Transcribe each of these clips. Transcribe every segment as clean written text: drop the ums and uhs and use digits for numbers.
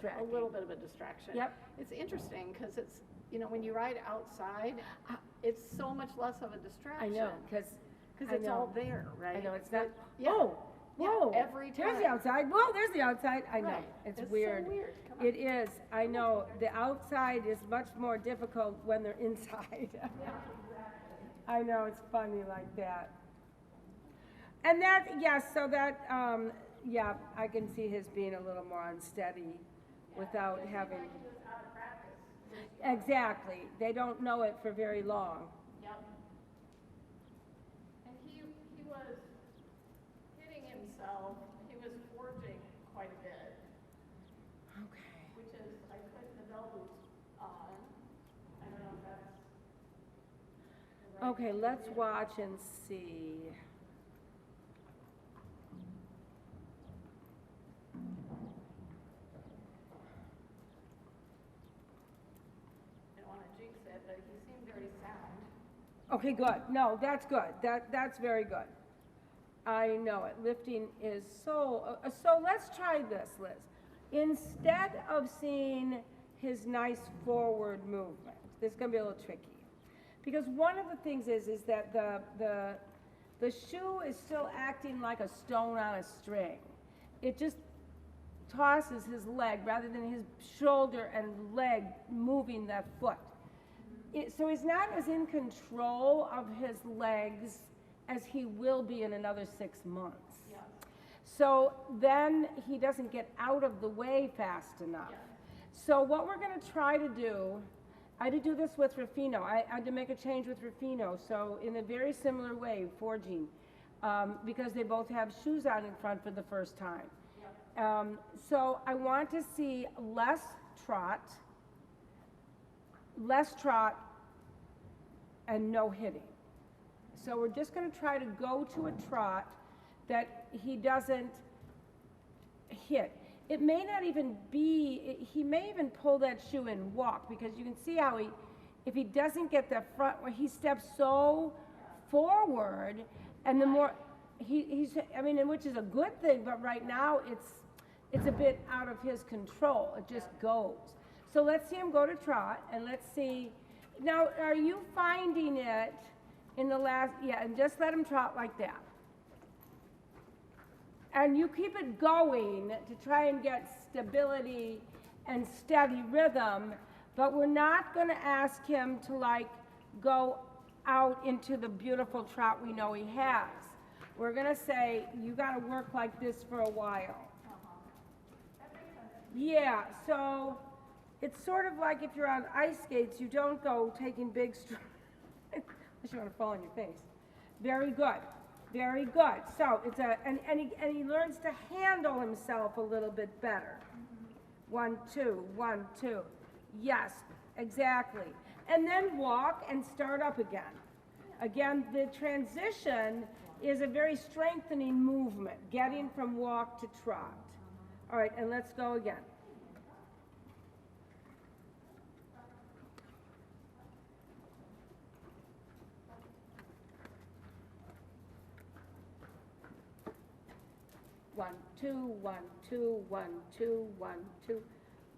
a little bit of a distraction. Yep. It's interesting because it's, you know, when you ride outside, it's so much less of a distraction. I know, because it's all there, right? I know, it's not, yeah. whoa, yeah, every time. There's the outside, whoa, there's the outside, I know, Right. it's so weird. weird. Come on. It is, I know, the outside is much more difficult when they're inside. I know, it's funny like that. And that, yes, so that, yeah, I can see his being a little more unsteady without having. Exactly, they don't know it for very long. Yep. And he was hitting himself. He was forging quite a bit. Okay. Which is, I put the bell boots on. I don't know if that's the right Okay, let's watch and see. but he seemed very sound. Okay, good. No, that's good. That's very good. I know it. Lifting is so, so let's try this, Liz. Instead of seeing his nice forward movement, this is going to be a little tricky. Because one of the things is that the shoe is still acting like a stone on a string. It just tosses his leg rather than his shoulder and leg moving that foot. So he's not as in control of his legs as he will be in another 6 months. Yeah. So then he doesn't get out of the way fast enough. Yeah. So what we're going to try to do, I had to do this with Rufino. I had to make a change with Rufino. So in a very similar way, forging, because they both have shoes on in front for the first time. Yeah. So I want to see less trot, and no hitting. So we're just going to try to go to a trot that he doesn't hit. It may not even be, he may even pull that shoe and walk, because you can see how if he doesn't get the front, where he steps so forward, and the more, I mean, which is a good thing, but right now it's a bit out of his control. It just goes. So let's see him go to trot, and let's see. Now, are you finding it in the last, yeah, and just let him trot like that. And you keep it going to try and get stability and steady rhythm, but we're not going to ask him to like go out into the beautiful trot we know he has. We're going to say, you got to work like this for a while. Yeah, so it's sort of like if you're on ice skates, you don't go taking big strides, unless you want to fall on your face. Very good, very good. So it's and he learns to handle himself a little bit better. 1, 2, 1, 2. Yes, exactly. And then walk and start up again. Again, the transition is a very strengthening movement, getting from walk to trot. All right, and let's go again. One, two, 1, 2, 1, 2, 1, 2.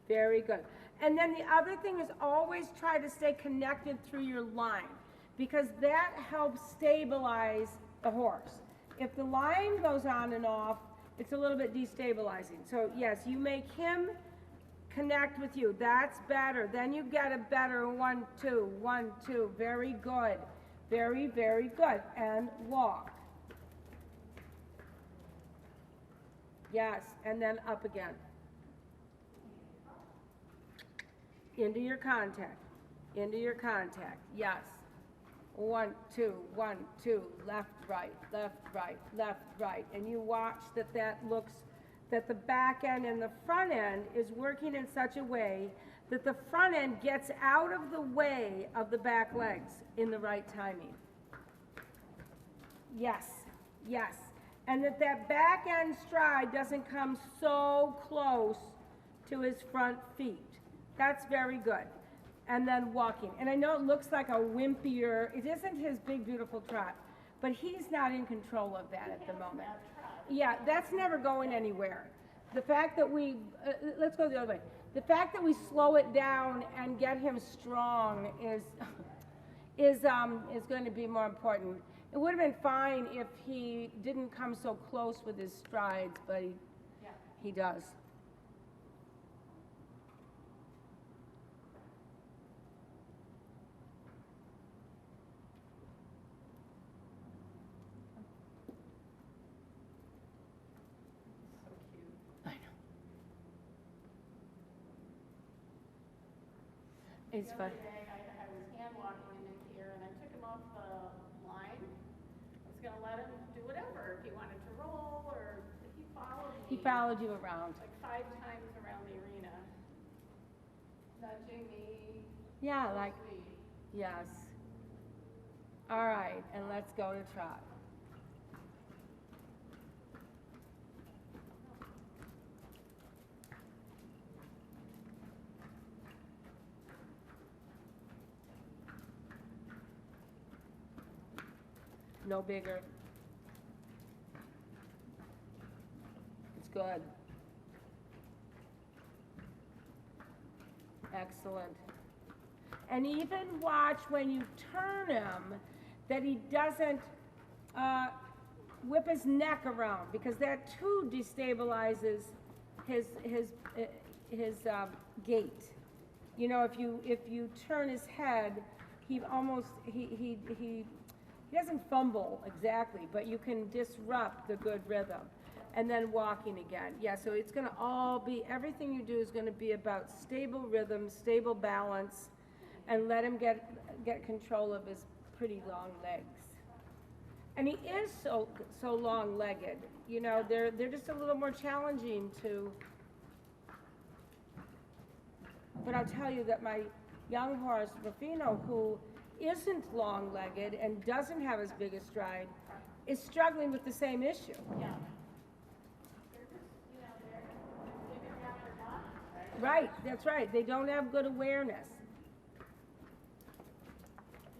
Very good. And then the other thing is always try to stay connected through your line, because that helps stabilize the horse. If the line goes on and off, it's a little bit destabilizing. So yes, you make him connect with you. That's better. Then you get a better 1, 2, 1, 2. Very good. Very, very good. And walk. Yes, and then up again. Into your contact. Into your contact. Yes. 1, 2, 1, 2. Left, right, left, right, left, right. And you watch that looks, that the back end and the front end is working in such a way that the front end gets out of the way of the back legs in the right timing. Yes, yes. And that back end stride doesn't come so close to his front feet. That's very good. And then walking. And I know it looks like a wimpier, it isn't his big, beautiful trot, but he's not in control of that at the moment. Yeah, that's never going anywhere. the fact that we, let's go the other way. The fact that we slow it down and get him strong is going to be more important. It would have been fine if he didn't come so close with his strides, but he does. So cute. I know. It's fun. The other day, I was hand walking him in here, and I took him off the line. I was gonna let him do whatever, if he wanted to roll, or if he followed me. He followed you around. Like 5 times around the arena. Nudging me. Yeah, So like, sweet. yes. All right, and let's go to trot. No bigger. It's good. Excellent. And even watch when you turn him that he doesn't whip his neck around, because that too destabilizes his gait. You know, if you turn his head, he doesn't fumble exactly, but you can disrupt the good rhythm. And then walking again. Yeah, so it's gonna all be, everything you do is gonna be about stable rhythm, stable balance, and let him get control of his pretty long legs. And he is so long-legged. You know, they're just a little more challenging to, but I'll tell you that my young horse, Rufino, who isn't long-legged and doesn't have as big a stride, is struggling with the same issue. Yeah. They're just, you know, they're figuring out their bodies, right? Right, that's right. They don't have good awareness. Do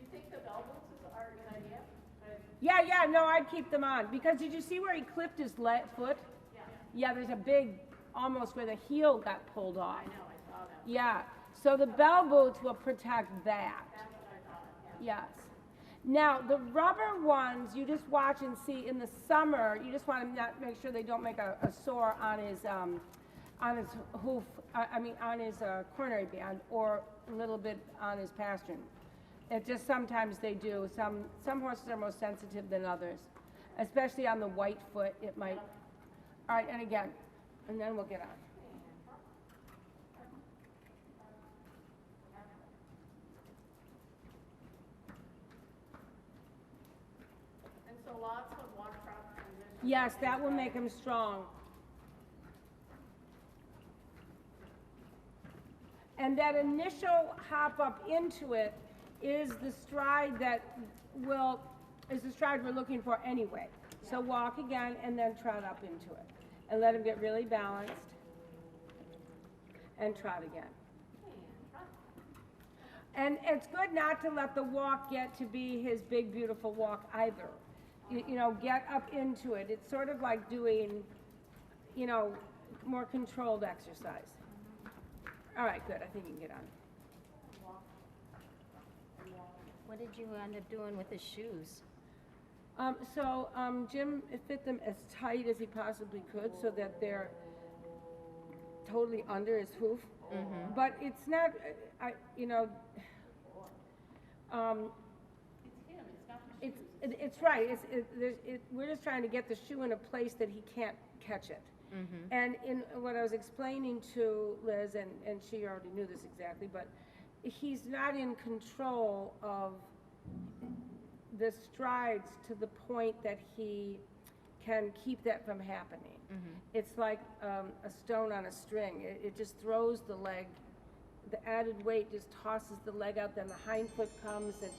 you think the bell boots are a good idea? Yeah, no, I'd keep them on. Because did you see where he clipped his foot? Yeah. Yeah, there's a big, almost where the heel got pulled off. I know, I saw that. Yeah, so the bell boots will protect that. That's what I thought, yeah. Yes. Now, the rubber ones, you just watch and see in the summer, you just want to make sure they don't make a sore on his hoof, on his coronary band, or a little bit on his pastern. It just sometimes they do. Some horses are more sensitive than others, especially on the white foot. It might. All right, and again, and then we'll get on. And so lots of walk trot transitions. Yes, that will make him strong. And that initial hop up into it is the stride is the stride we're looking for anyway. So walk again and then trot up into it. And let him get really balanced. And trot again. And it's good not to let the walk get to be his big, beautiful walk either. You know, get up into it. It's sort of like doing, you know, more controlled exercise. All right, good. I think you can get on. What did you end up doing with his shoes? Jim fit them as tight as he possibly could so that they're totally under his hoof. Mm-hmm. But it's not, It's him, it's not the shoes. it's right. We're just trying to get the shoe in a place that he can't catch it. Mm-hmm. And in what I was explaining to Liz, and she already knew this exactly, but he's not in control of the strides to the point that he can keep that from happening. Mm-hmm. It's like a stone on a string. It just throws the leg. The added weight just tosses the leg out, then the hind foot comes and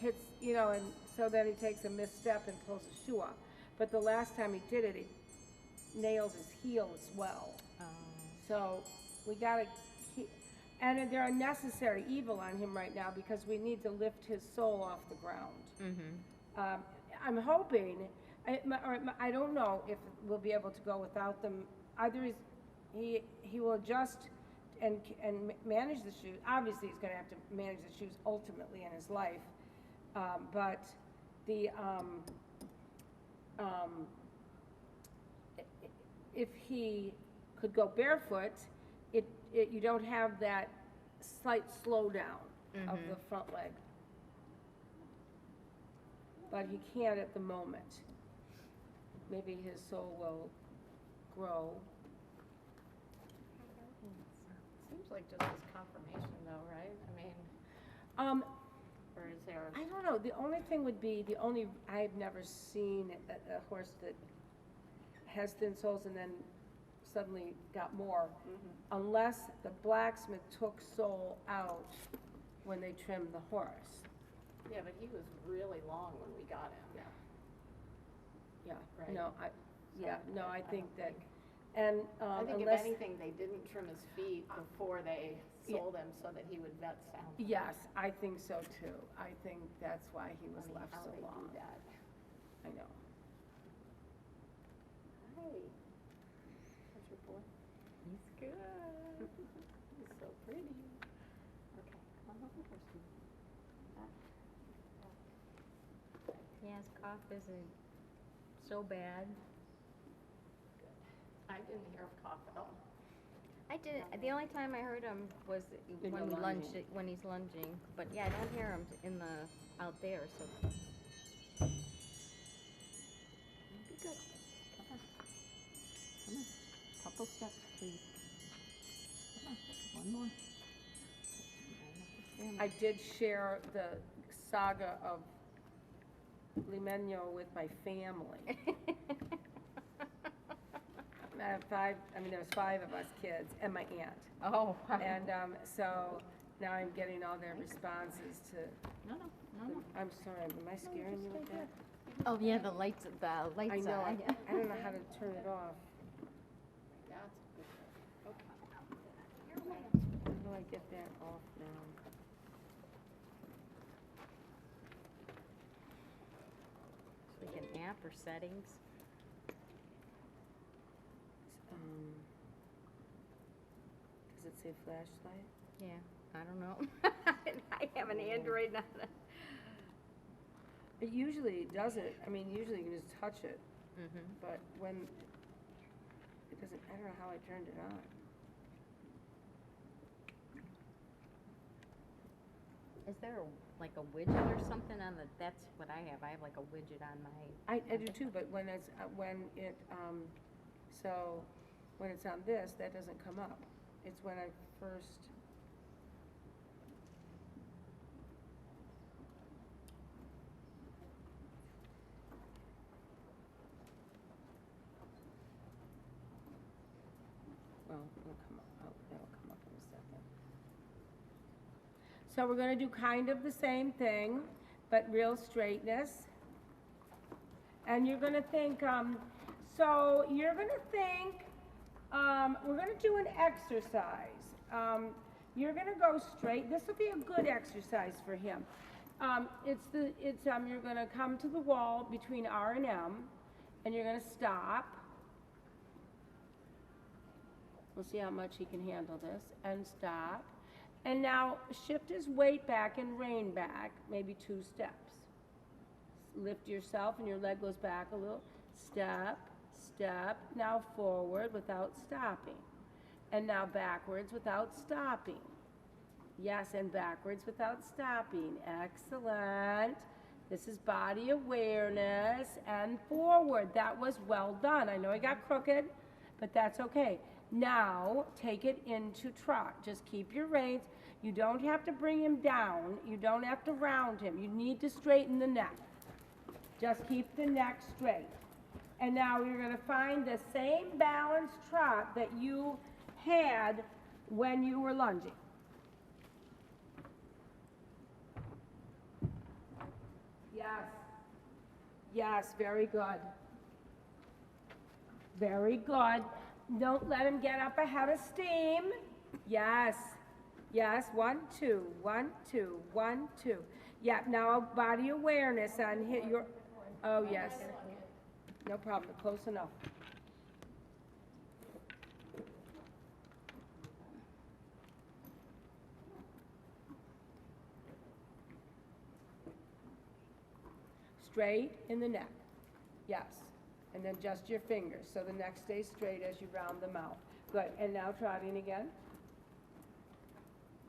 hits, you know, and so then he takes a misstep and pulls the shoe off. But the last time he did it, he nailed his heel as well. So we gotta keep, and they're a necessary evil on him right now because we need to lift his soul off the ground. Mm-hmm. I'm hoping, I don't know if we'll be able to go without them either he will adjust and manage the shoes. Obviously, he's gonna have to manage the shoes ultimately in his life. But the, if he could go barefoot, you don't have that slight slowdown of the front leg. But he can't at the moment. Maybe his sole will grow. Seems like just his confirmation though, right? I mean, or is there? I don't know, the only thing would be, I've never seen a horse that has thin soles and then suddenly got more, unless the blacksmith took sole out when they trimmed the horse. Yeah, but he was really long when we got him. Yeah, Right. no, I I think don't that, think- and I think unless. if anything, they didn't trim his feet before they sold him so that he would vet sound. Yes, I think so too. I think that's why he was I mean, left how so they do long. that. I know. Hey, how's your boy? He's good. He's so pretty. Okay, come on over here, Steve. Yeah, his cough isn't so bad. I didn't hear him cough at all. I did, the only time I heard him was In when the we lunging. lunged, when he's lunging. But yeah, I don't hear him in out there, so. Be good. Come on. Come on. Couple steps, please. Come on. One more. I did share the saga of Limeño with my family. There was 5 of us kids and my aunt. Oh. And so now I'm getting all their responses to, No. I'm sorry, am I scaring you with that? Oh, yeah, the lights I on. know, I don't know how to turn it off. That's good. Okay. How do I get that off now? Like an app or settings. Does it say flashlight? Yeah, I don't know. I have an Android, not a. It usually does it, usually you can just touch it, but when, it doesn't, I don't know how I turned it on. Is there like a widget or something on the, that's what I have like a widget on my. I do too, but when it's, so, when it's on this, that doesn't come up. It's when I first. Well, it'll come up, that'll come up in a second. So we're gonna do kind of the same thing, but real straightness. And you're gonna think, we're gonna do an exercise. You're gonna go straight, this will be a good exercise for him. You're gonna come to the wall between R and M, and you're gonna stop. We'll see how much he can handle this, and stop. And now shift his weight back and rein back, maybe 2 steps. Lift yourself and your leg goes back a little. Step, step, now forward without stopping. And now backwards without stopping. Yes, and backwards without stopping. Excellent. This is body awareness, and forward. That was well done. I know I got crooked, but that's okay. Now, take it into trot. Just keep your reins. You don't have to bring him down. You don't have to round him. You need to straighten the neck. Just keep the neck straight. And now you're going to find the same balanced trot that you had when you were lunging. Yes. Yes, very good. Very good. Don't let him get up ahead of steam. Yes. Yes, 1, 2, 1, 2, 1, 2. Yeah, now body awareness on your, oh yes. No problem, close enough. straight in the neck. Yes. And then just your fingers, so the neck stays straight as you round the mouth. Good, and now trotting again.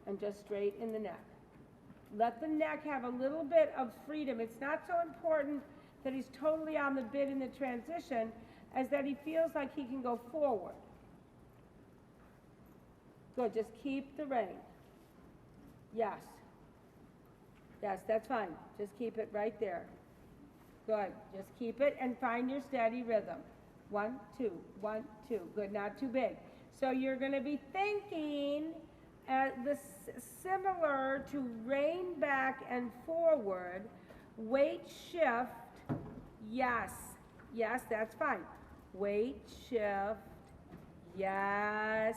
And just straight in the neck. Let the neck have a little bit of freedom. It's not so important that he's totally on the bit in the transition as that he feels like he can go forward. Good, just keep the rein. Yes. Yes, that's fine. Just keep it right there. Good, just keep it and find your steady rhythm. 1, 2, 1, 2. Good, not too big. So you're going to be thinking similar to rein back and forward, weight shift, yes, yes, that's fine. Weight shift, yes,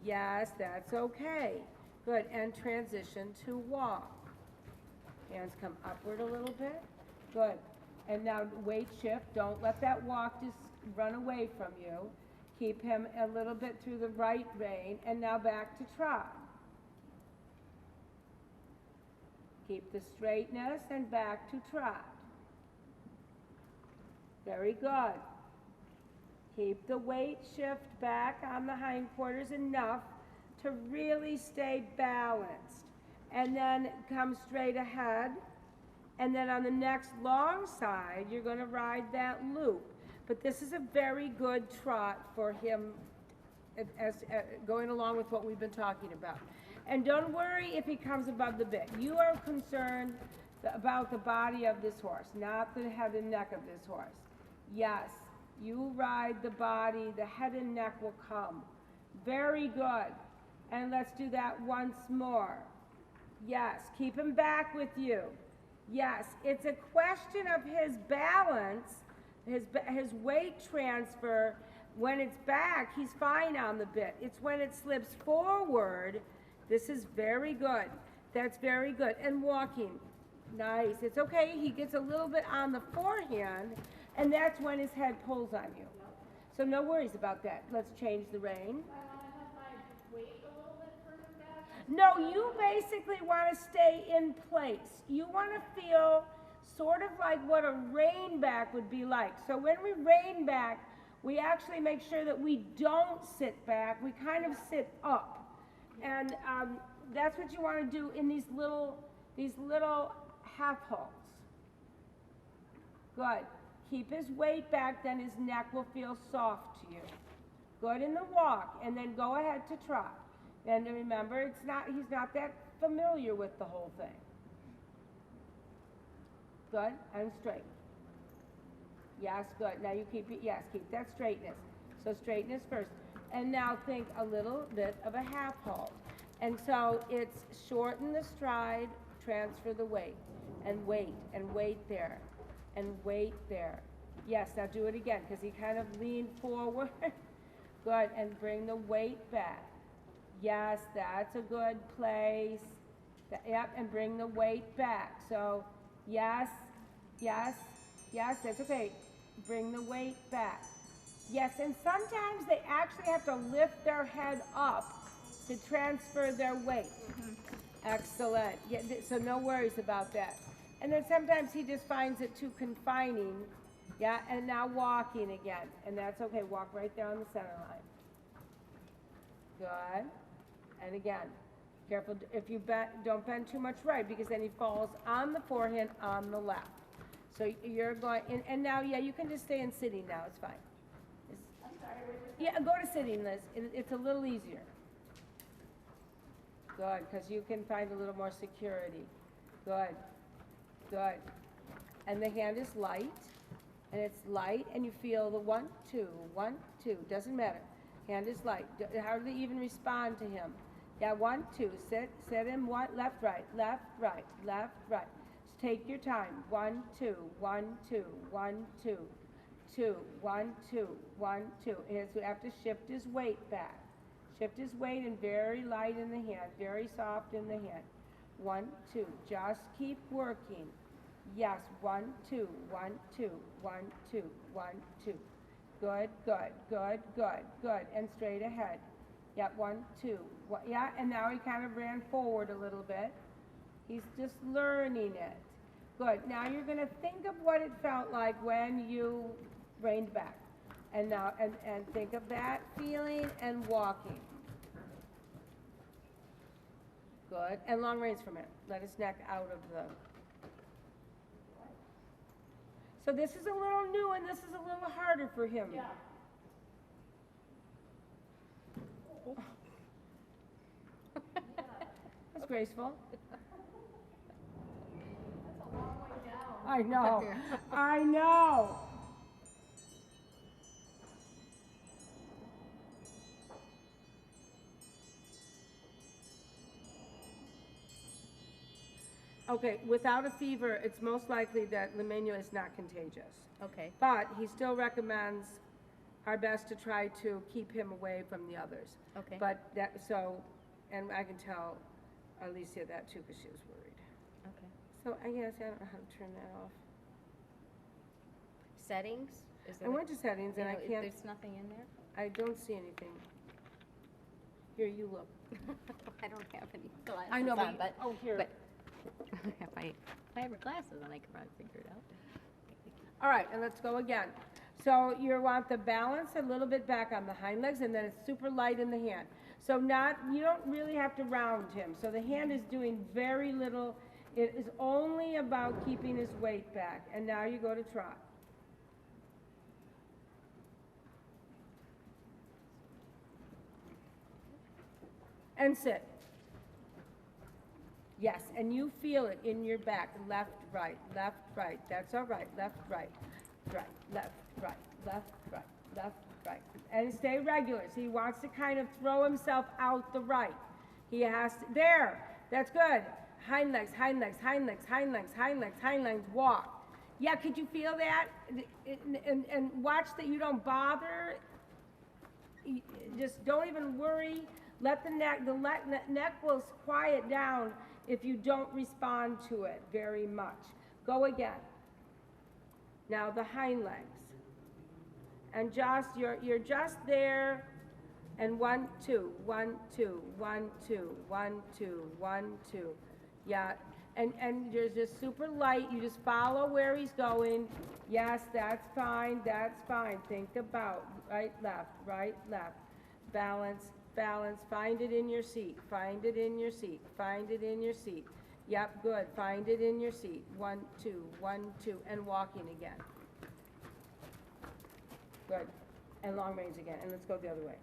yes, that's okay. Good, and transition to walk. Hands come upward a little bit. Good, and now weight shift, don't let that walk just run away from you. Keep him a little bit through the right rein, and now back to trot. Keep the straightness and back to trot. Very good. Keep the weight shift back on the hindquarters enough to really stay balanced. And then come straight ahead. And then on the next long side, you're going to ride that loop. But this is a very good trot for him as going along with what we've been talking about. And don't worry if he comes above the bit. You are concerned about the body of this horse, not the head and neck of this horse. Yes, you ride the body, the head and neck will come. Very good. And let's do that once more. Yes, keep him back with you. Yes, it's a question of his balance, his weight transfer. When it's back, he's fine on the bit. It's when it slips forward. This is very good. That's very good. And walking, nice. It's okay. He gets a little bit on the forehand, and that's when his head pulls on you. So no worries about that. Let's change the rein. I want to have my weight a little bit further back. No, you basically want to stay in place. You want to feel sort of like what a rein back would be like. So when we rein back, we actually make sure that we don't sit back. We kind of sit up. And that's what you want to do in these little half halts. Good. Keep his weight back, then his neck will feel soft to you. Good in the walk, and then go ahead to trot. And remember, he's not that familiar with the whole thing. Good, and straight. Yes, good. Now you keep it, yes, keep that straightness. So straightness first. And now think a little bit of a half halt. And so it's shorten the stride, transfer the weight, and wait there, and wait there. Yes, now do it again, because he kind of leaned forward. Good, and bring the weight back. Yes, that's a good place. Yep, and bring the weight back. So, yes, yes, yes, that's okay. Bring the weight back. Yes, and sometimes they actually have to lift their head up to transfer their weight. Excellent. Yeah, so no worries about that. And then sometimes he just finds it too confining. Yeah, and now walking again. And that's okay. Walk right there on the center line. Good. And again, careful if you don't bend too much right, because then he falls on the forehand on the left. So you're going, and now, yeah, you can just stay in sitting now. It's fine. I'm sorry, Yeah, go to sitting, Liz. It's a little easier. Good, because you can find a little more security. Good, good. And the hand is light, and it's light, and you feel the 1, 2, 1, 2. Doesn't matter. Hand is light. Hardly even respond to him. Yeah, 1, 2. Sit him. 1, left, right, left, right, left, right. Just take your time. 1, 2, 1, 2, 1, 2. 2, 1, 2, 1, 2. He has to have to shift his weight back. Shift his weight and very light in the hand, very soft in the hand. 1, 2. Just keep working. Yes, 1, 2, 1, 2, 1, 2, 1, 2. Good, good, good, good, good. And straight ahead. Yeah, 1, 2. Yeah, and now he kind of ran forward a little bit. He's just learning it. Good. Now you're gonna think of what it felt like when you reined back. And now, and think of that feeling and walking. Good. And long reins for a minute. Let his neck out of the... So this is a little new and this is a little harder for him. Yeah. That's graceful. That's a long way down. I know. I know. Okay, without a fever, it's most likely that Leishmania is not contagious. Okay, But he still recommends our best to try to keep him away from the others. okay. But that, so, and I can tell Alicia that too, because she was worried. Okay. So I guess I don't know how to turn that off. Settings? Is I there went to settings and I can't, There's nothing in there? I don't see anything. Here, you look. I don't have any glasses I know, on, but, oh, here. but if I have glasses on, I could probably figure it out. All right, and let's go again. So you want the balance a little bit back on the hind legs, and then it's super light in the hand. So you don't really have to round him. So the hand is doing very little. It is only about keeping his weight back. And now you go to trot. And sit. Yes, and you feel it in your back, left, right, that's all right, left, right, left, right, left, right. And stay regular, so he wants to kind of throw himself out the right. He has to, there, that's good. Hind legs, hind legs, hind legs, hind legs, hind legs, hind legs, walk. Yeah, could you feel that? And watch that you don't bother, just don't even worry. Let the neck will quiet down if you don't respond to it very much. Go again. Now the hind legs. And just, you're just there, and 1, 2, 1, 2, 1, 2, 1, 2, 1, 2. Yeah, and you're just super light, you just follow where he's going. Yes, that's fine, think about right, left, balance, balance, find it in your seat, find it in your seat, find it in your seat. Yep, good, find it in your seat. 1, 2, 1, 2, and walking again. Good, and long range again, and let's go the other way.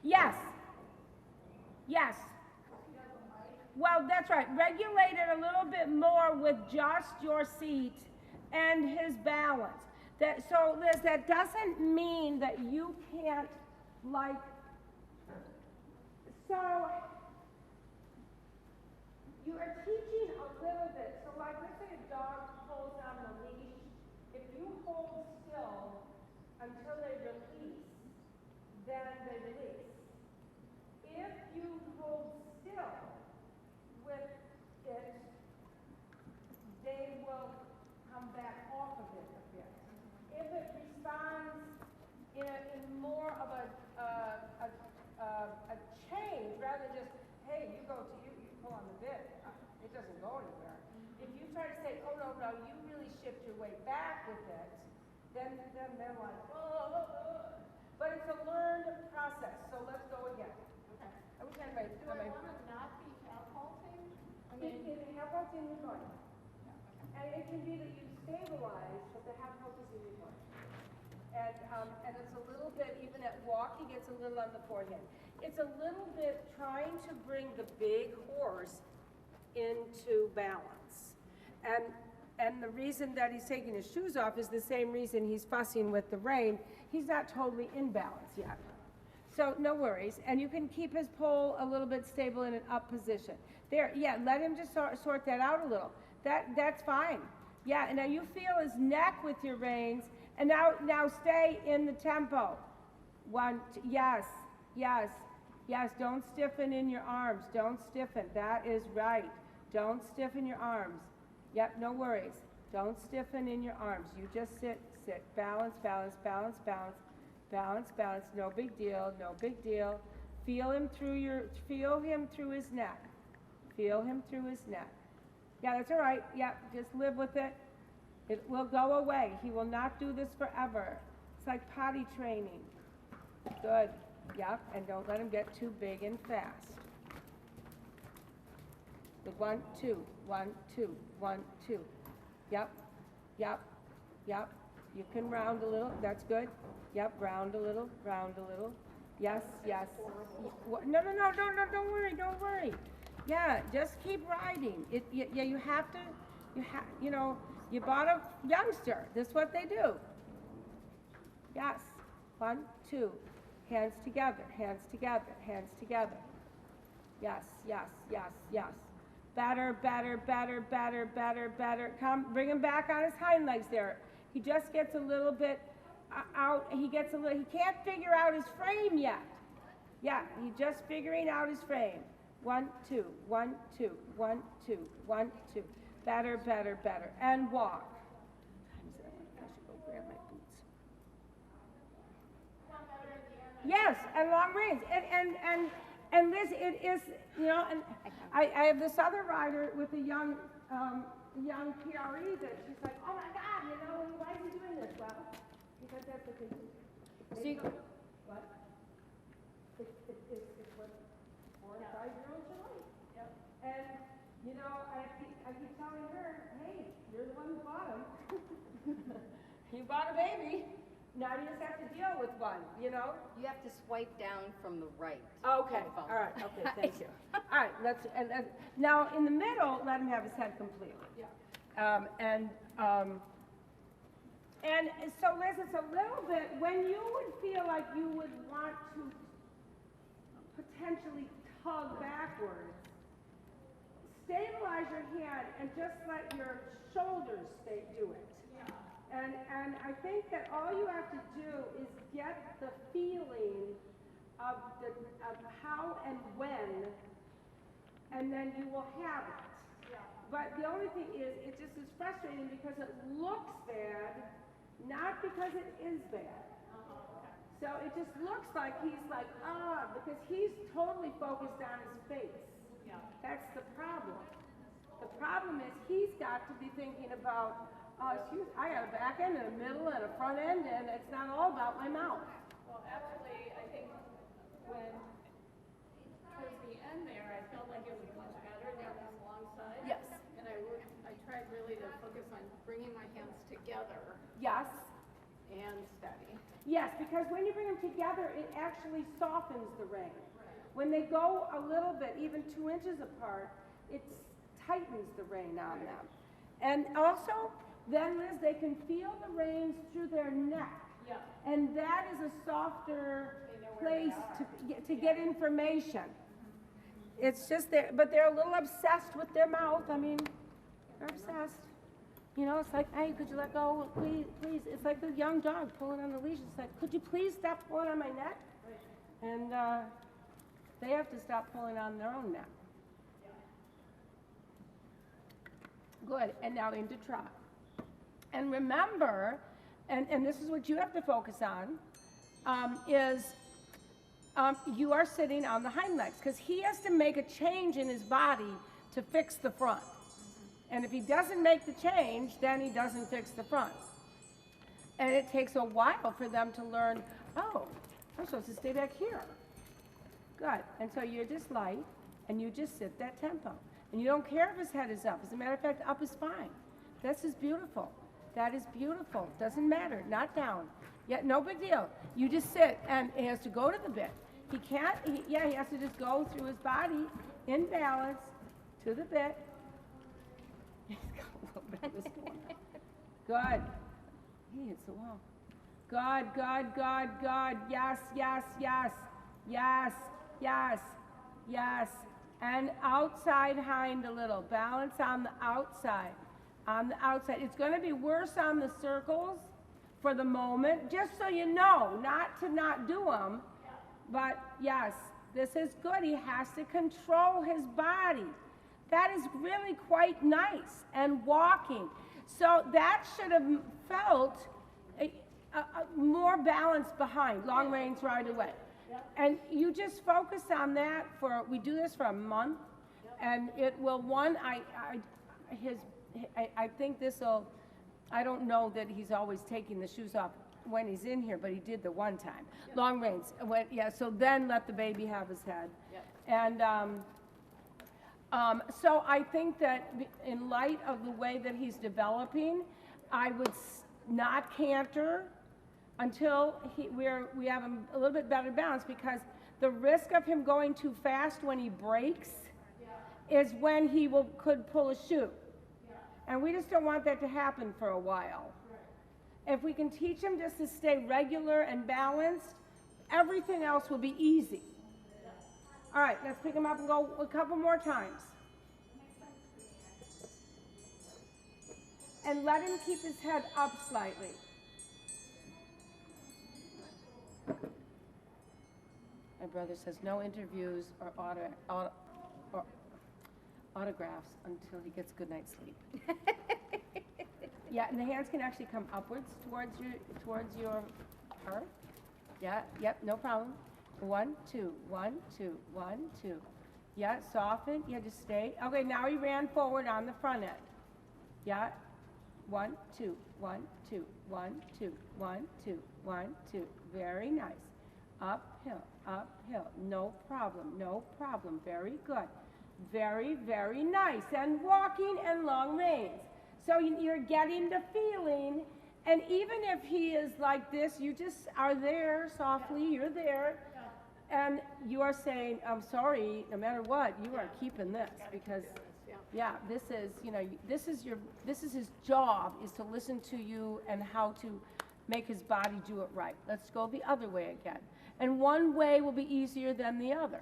Yes. Yes. Well, that's right. Regulate it a little bit more with just your seat and his balance. So, Liz, that doesn't mean that you can't, like, so you are teaching a little bit. So, like, let's say a dog pulls on the leash. If you hold still until they release, then they release. If you hold still with it, they will come back off of it a bit. If it responds in more of a change, rather than just, hey, you pull on the bit, it doesn't go anywhere. If you try to say, oh, no, you really shift your weight back with it, then they're like, oh. But it's a learned process, so let's go again. Okay. I wish I might. Do I want to not be catapulting? I mean, It helps in your joint. And it can be that you stabilize, but the half help is in your joint. And it's a little bit, even at walking, it's a little on the forehead. It's a little bit trying to bring the big horse into balance. And the reason that he's taking his shoes off is the same reason he's fussing with the rein. He's not totally in balance yet. So no worries. And you can keep his pole a little bit stable in an up position. There, yeah, let him just sort that out a little. That's fine. Yeah, and now you feel his neck with your reins. And now stay in the tempo. 1, 2, yes. Don't stiffen in your arms. Don't stiffen. That is right. Don't stiffen your arms. Yep, no worries. Don't stiffen in your arms. You just sit, sit, balance, balance, balance, balance, balance, balance. No big deal, no big deal. Feel him through his neck. Feel him through his neck. Yeah, that's all right. Yeah, just live with it. It will go away. He will not do this forever. It's like potty training. Good. Yep, and don't let him get too big and fast. The 1, 2, 1, 2, 1, 2. Yep, yep, yep. You can round a little. That's good. Yep, round a little, round a little. Yes, yes. No, no, no, don't worry, don't worry. Yeah, just keep riding. Yeah, you have to, you know, you bought a youngster. This is what they do. Yes. 1, 2. Hands together, hands together, hands together. Yes, yes, yes, yes. Better, better, better, better, better, better. Come, bring him back on his hind legs there. He just gets a little bit out. He can't figure out his frame yet. Yeah, he's just figuring out his frame. 1, 2, 1, 2, 1, 2, 1, 2. Better, better, better. And walk. I should go grab my boots. Yes, and long reins. And Liz, it is, you know, and I have this other rider with a young PRE that she's like, oh my God, you know, why is he doing this? Well, because that's what they do. What? It's what 4 and 5-year-olds are like. Yep. And, you know, I keep telling her, hey, you're the one who bought him. You bought a baby. Now you just have to deal with one, you know? You have to swipe down from the right. Okay, all right, okay, thank you. All right, now in the middle, let him have his head completely. Yeah. And so Liz, it's a little bit, when you would feel like you would want to potentially tug backwards, stabilize your hand and just let your shoulders do it. And I think that all you have to do is get the feeling of how and when, and then you will have it. Yeah. But the only thing is, it just is frustrating because it looks bad, not because it is bad. So it just looks like he's like, because he's totally focused on his face. Yeah. That's the problem. The problem is he's got to be thinking about, I got a back end and a middle and a front end, and it's not all about my mouth. Well, actually, I think when towards the end there, I felt like it was much better down this long side. Yes. And I tried really to focus on bringing my hands together. Yes. And steady. Yes, because when you bring them together, it actually softens the rein. Right. When they go a little bit, even 2 inches apart, it tightens the rein on them. And also, then Liz, they can feel the reins through their neck. Yeah. And that is a softer place to get information. Mm-hmm. It's just there, but they're a little obsessed with their mouth. I mean, they're obsessed. You know, it's like, hey, could you let go, please, please. It's like the young dog pulling on the leash. It's like, could you please stop pulling on my neck? Right. And they have to stop pulling on their own neck. Yeah. Good, and now into trot. And remember, and this is what you have to focus on, you are sitting on the hind legs, because he has to make a change in his body to fix the front. And if he doesn't make the change, then he doesn't fix the front. And it takes a while for them to learn, oh, I'm supposed to stay back here. Good. And so you're just light, and you just sit that tempo. And you don't care if his head is up. As a matter of fact, up is fine. This is beautiful. That is beautiful. Doesn't matter. Not down. Yeah, no big deal. You just sit, and he has to go to the bit. He can't, he has to just go through his body in balance to the bit. He's got a little bit of this going on. Good. He hits the wall. Good, good, good, good. Yes, yes, yes. Yes, yes, yes. And outside hind a little. Balance on the outside. On the outside. It's going to be worse on the circles for the moment, just so you know, not to not do them. But yes, this is good. He has to control his body. That is really quite nice. And walking. So that should have felt more balance behind, long reins right away. And you just focus on that we do this for a month, and it will, I think this'll, I don't know that he's always taking the shoes off when he's in here, but he did the one time. Long reins, so then let the baby have his head. And so I think that in light of the way that he's developing, I would not canter until we have a little bit better balance, because the risk of him going too fast when he breaks is when he could pull a shoe. And we just don't want that to happen for a while. If we can teach him just to stay regular and balanced, everything else will be easy. All right, let's pick him up and go a couple more times. And let him keep his head up slightly. My brother says no interviews or autographs until he gets a good night's sleep. Yeah, and the hands can actually come upwards towards your heart. Yeah, yep, no problem. 1, 2, 1, 2, 1, 2. Yeah, soften. Yeah, just stay. Okay, now he ran forward on the front end. Yeah. 1, 2, 1, 2, 1, 2, 1, 2, 1, 2. Very nice. Uphill, uphill. No problem, no problem. Very good. Very, very nice. And walking and long reins. So you're getting the feeling, and even if he is like this, you just are there softly, you're there, and you are saying, I'm sorry, no matter what, you are keeping this, because, yeah, this is his job, is to listen to you and how to make his body do it right. Let's go the other way again. And one way will be easier than the other.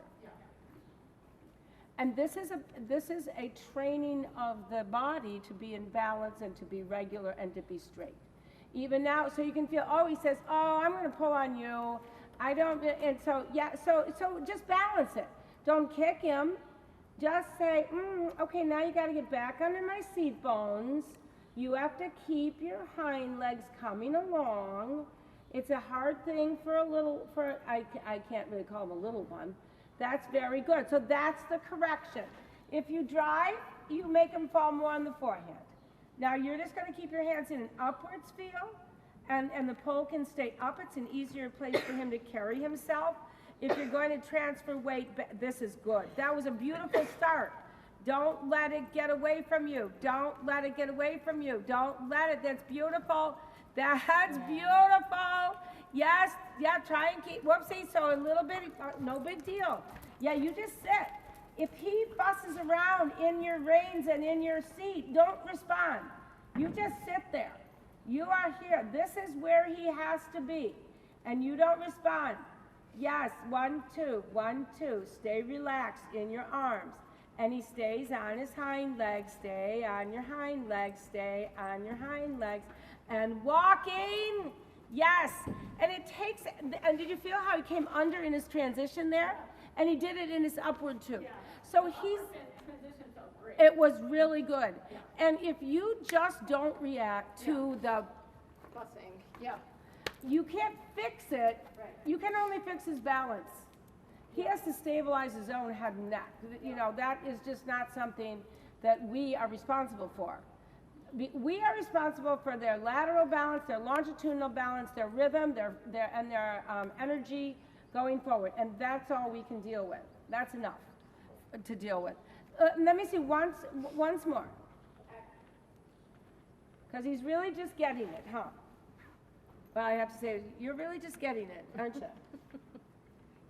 And this is a training of the body to be in balance and to be regular and to be straight. Even now, so you can feel, oh, he says, oh, I'm going to pull on you. I don't, and so, yeah, so just balance it. Don't kick him. Just say, okay, now you got to get back under my seat bones. You have to keep your hind legs coming along. It's a hard thing I can't really call him a little one. That's very good. So that's the correction. If you drive, you make him fall more on the forehand. Now you're just going to keep your hands in an upwards feel, and the pole can stay up. It's an easier place for him to carry himself. If you're going to transfer weight, this is good. That was a beautiful start. Don't let it get away from you. Don't let it get away from you. Don't let it. That's beautiful. That's beautiful. Yes, yeah, try and keep, whoopsie, so a little bit, no big deal. Yeah, you just sit. If he fusses around in your reins and in your seat, don't respond. You just sit there. You are here. This is where he has to be. And you don't respond. Yes, 1, 2, 1, 2. Stay relaxed in your arms. And he stays on his hind legs. Stay on your hind legs. Stay on your hind legs. And walking. Yes, and it takes, and did you feel how he came under in his transition there? And he did it in his upward too. Yeah. So it was really good. Yeah. And if you just don't react to the fussing, you can't fix it. Right. You can only fix his balance. He has to stabilize his own head and neck. You know, that is just not something that we are responsible for. We are responsible for their lateral balance, their longitudinal balance, their rhythm, their energy going forward, and that's all we can deal with. That's enough to deal with. Let me see once more, because he's really just getting it, huh? Well, I have to say, you're really just getting it, aren't you?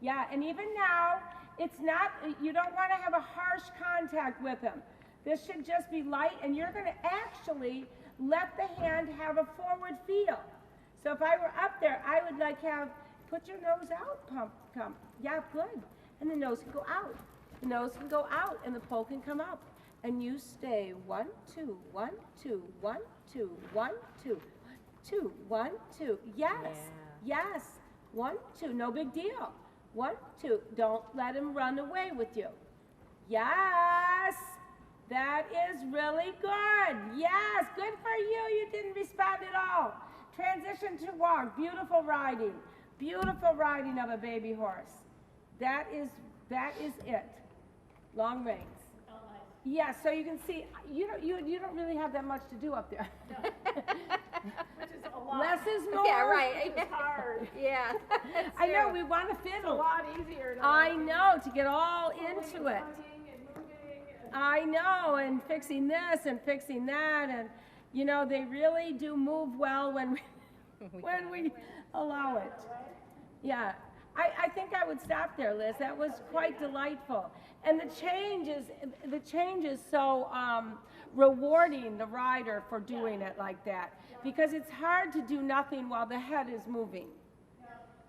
Yeah, and even now, it's not. You don't want to have a harsh contact with him. This should just be light, and you're going to actually let the hand have a forward feel. So if I were up there, I would put your nose out, come. Yeah, good. And the nose can go out. The nose can go out, and the pole can come up. And you stay 1, 2, 1, 2, 1, 2, 1, 2, 2, 1, 2. Yes, yes. 1, 2, no big deal. 1, 2, don't let him run away with you. Yes. That is really good. Yes, good for are you? You didn't respond at all. Transition to walk. Beautiful riding. Beautiful riding of a baby horse. That is it. Long reins. Oh, nice. Yeah, so you can see, you don't really have that much to do up there. Which is a lot. Less is more. Yeah, right. It's hard. Yeah. I know, we want to It's a fiddle. lot easier to. I know, to get all Pulling into and it. tugging and moving and- I know, and fixing this and fixing that, and, you know, they really do move well when we allow it. Yeah, I think I would stop there, Liz. That was quite delightful. And the change is so rewarding the rider for doing it like that, because it's hard to do nothing while the head is moving.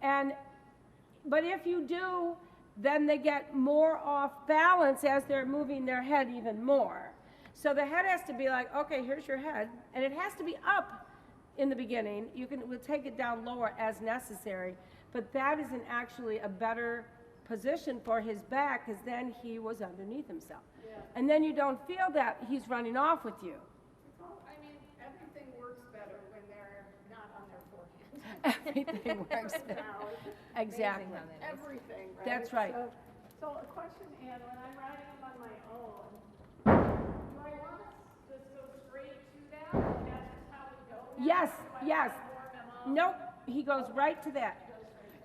But if you do, then they get more off balance as they're moving their head even more. So the head has to be like, okay, here's your head, and it has to be up in the beginning. We'll take it down lower as necessary, but that isn't actually a better position for his back, because then he was underneath himself. Yeah. And then you don't feel that he's running off with you. Well, I mean, everything works better when they're not on their forehand. Everything works better. Now, it's Exactly. Amazing how that is. everything, right? That's right. So a question, Ann, when I'm riding them on my own, do I want to just go straight to that? Like that's just how we go now? Yes, Do I yes. warm them up? Nope, he goes right to that.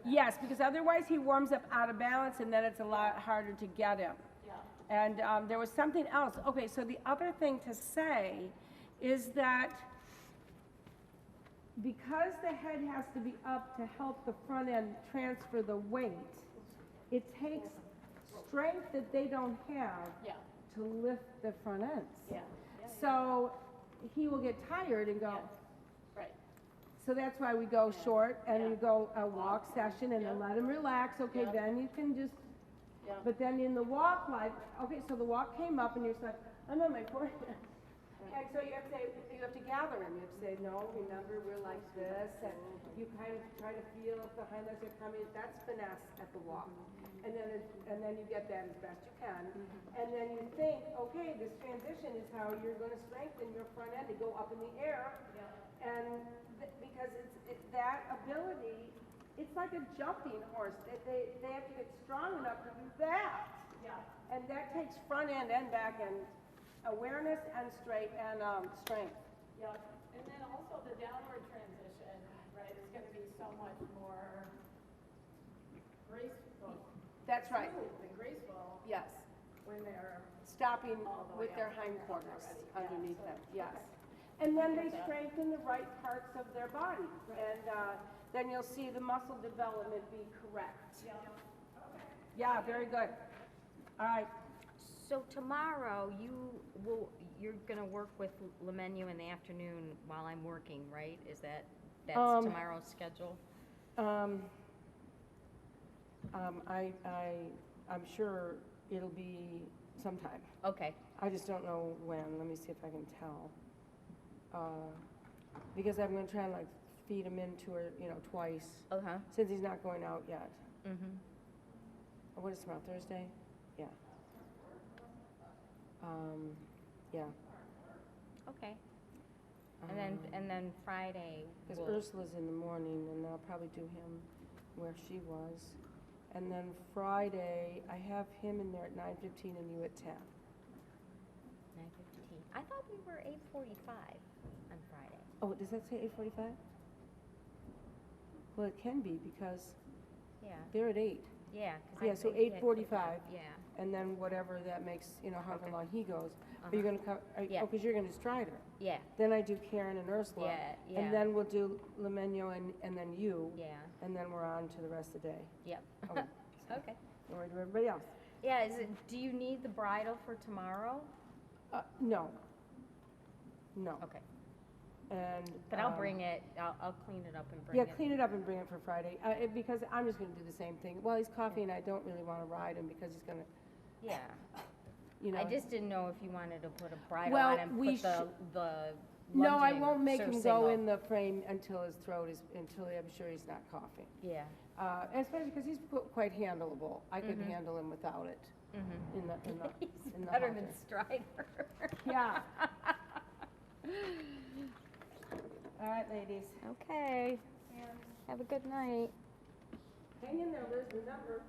Yes, because otherwise he warms up out of balance, and then it's a lot harder to get him. Yeah. And there was something else. Okay, so the other thing to say is that because the head has to be up to help the front end transfer the weight, it takes strength that they don't have Yeah. to lift the front ends. Yeah. So he will get tired and go. Right. So that's why we go short and we go a walk session and then let him relax. Okay, Yeah. then you can just. Yeah. But then in the walk, like, okay, so the walk came up and you're just like, I'm on my forehead. And so you have to gather him. You have to say, no, remember, we're like this. And you kind of try to feel if the hind legs are coming. That's finesse at the walk. And then you get that as best you can. And then you think, okay, this transition is how you're going to strengthen your front end to go up in the air. And because that ability, it's like a jumping horse. They have to get strong enough to do that. Yeah. And that takes front end and back end awareness and strength. Yeah. And then also the downward transition, right, is going to be so much more graceful. That's right. Smooth and graceful Yes. when they're Stopping all the way with their up hindquarters already. underneath Yeah, them. so- Yes. And then they strengthen the right parts of their body. And then you'll see the muscle development be correct. Yeah. Yeah, very good. All right. So tomorrow, you're gonna work with Lemenu in the afternoon while I'm working, right? That's tomorrow's schedule? I'm sure it'll be sometime. Okay, I just don't know when. Let me see if I can tell. Because I'm gonna try and like feed him into her, twice, uh-huh, since he's not going out yet. mm-hmm. What is tomorrow, Thursday? Yeah. Yeah. Okay. And then Friday, Because Ursula's in the morning, and I'll probably do him where she was. And then Friday, I have him in there at 9:15 and you at 10. 9:15. I thought we were 8:45 on Friday. Oh, does that say 8:45? Well, it can be because Yeah, they're at 8. yeah. 'cause Yeah, I so think we had 8:45. Yeah, And then whatever that makes, however Okay. long he goes. But you're gonna come, Yeah. because you're gonna stride her. yeah, Then I do Karen and Ursula. Yeah, yeah. And then we'll do Lemenu and then you. yeah, And then we're on to the rest of the day. yep. Okay. Okay. Don't worry, do everybody else. Yeah, do you need the bridle for tomorrow? No. No. Okay, And. but I'll bring it, I'll clean it up and bring Yeah, it. clean it up and bring it for Friday, because I'm just gonna do the same thing. While he's coughing, I don't really wanna ride him because he's gonna, Yeah, you know. I just didn't know if you wanted to put a bridle Well, on and we put the No, I lunging won't make him go surcingle. in the frame until his throat is, until I'm sure he's not coughing. Yeah, Especially because he's quite handleable. I could handle him without it mm-hmm. in the He's in the better halter. than Strider. Yeah. All right, ladies. Okay, And have a good night. hang in there, Liz, remember.